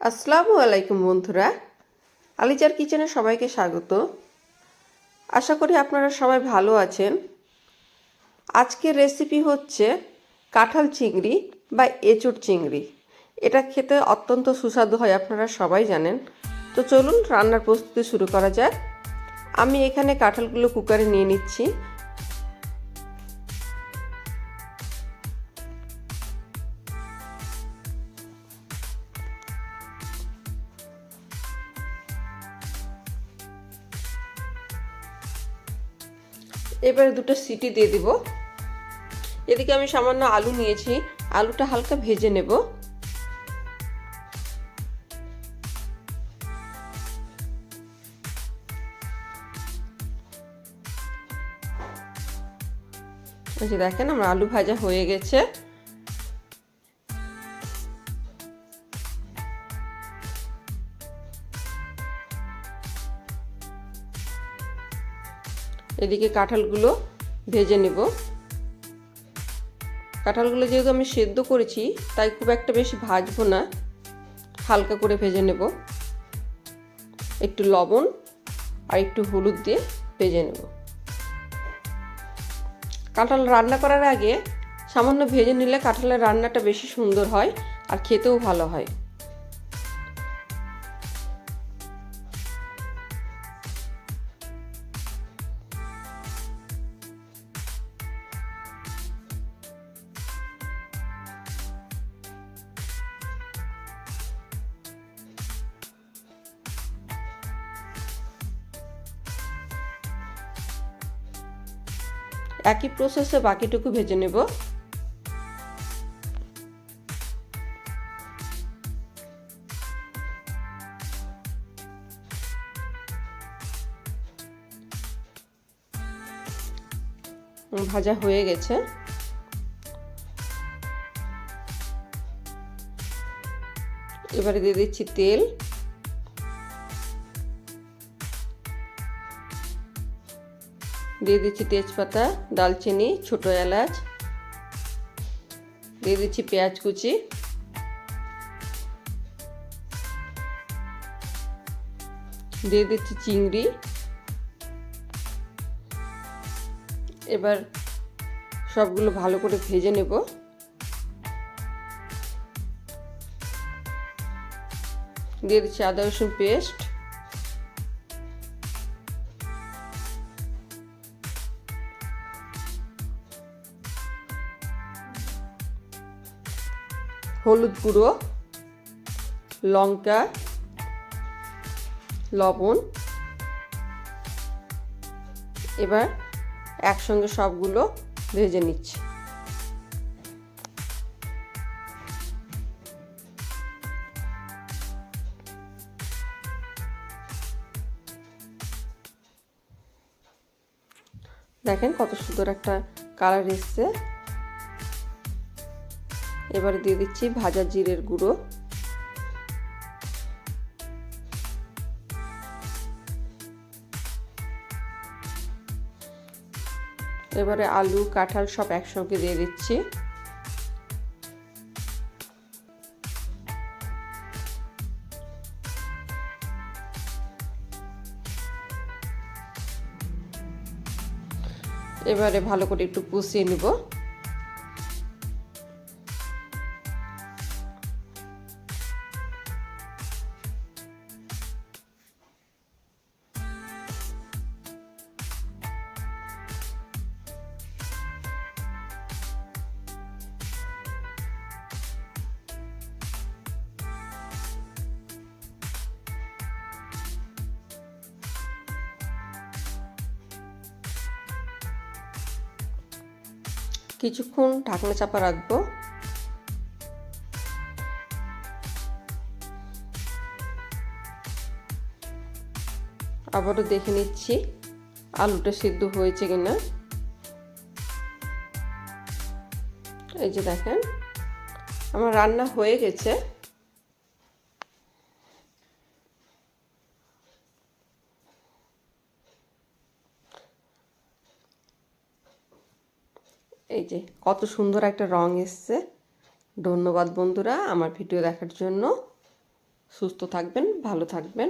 আসসালামু আলাইকুম বন্ধুরা, আলিজার কিচেনে সবাইকে স্বাগত। আশা করি আপনারা সবাই ভালো আছেন। আজকের রেসিপি হচ্ছে কাঁঠাল চিংড়ি বা এঁচোড় চিংড়ি। এটা খেতে অত্যন্ত সুস্বাদু হয়, আপনারা সবাই জানেন। তো চলুন রান্নার প্রস্তুতি শুরু করা যাক। আমি এখানে কাঁঠালগুলো কুকারে নিয়ে নিচ্ছি। এবারে দুটো সিটি দিয়ে দিব। এদিকে আমি সামান্য আলু নিয়েছি, আলুটা হালকা ভেজে নেব। এই যে দেখেন আমার আলু ভাজা হয়ে গেছে। এদিকে কাঁঠালগুলো ভেজে নেব। কাঁঠালগুলো যেহেতু আমি সেদ্ধ করেছি তাই খুব একটা বেশি ভাজবো না, হালকা করে ভেজে নেব। একটু লবণ আর একটু হলুদ দিয়ে ভেজে নেব। কাঁঠাল রান্না করার আগে সামান্য ভেজে নিলে কাঁঠালের রান্নাটা বেশি সুন্দর হয় আর খেতেও ভালো হয়। একই প্রসেসে বাকিটুকু ভেজে নেব। ভাজা হয়ে গেছে। এবারে দিয়ে দিচ্ছি তেল। দিয়ে দিচ্ছি তেজপাতা, দালচিনি, ছোটো এলাচ। দিয়ে দিচ্ছি পেঁয়াজ কুচি। দিয়ে দিচ্ছি চিংড়ি। এবার সবগুলো ভালো করে ভেজে নেব। দিয়ে দিচ্ছি আদা রসুন পেস্ট। হলুদ গুঁড়ো, লঙ্কা, লবণ। এবার একসঙ্গে সবগুলো ভেজে নিচ্ছি। দেখেন কত সুন্দর একটা কালার এসছে। এবারে দিয়ে দিচ্ছি ভাজা জিরের গুঁড়ো। এবারে আলু কাঁঠাল সব একসঙ্গে দিয়ে দিচ্ছি। এবারে ভালো করে একটু কষিয়ে নেব। কিছুক্ষণ ঢাকনা চাপা রাখবো। আবারও দেখে নিচ্ছি আলুটা সিদ্ধ হয়েছে কিনা। এই যে দেখেন আমার রান্না হয়ে গেছে। এই যে কত সুন্দর একটা রং এসছে। ধন্যবাদ বন্ধুরা আমার ভিডিও দেখার জন্য। সুস্থ থাকবেন, ভালো থাকবেন।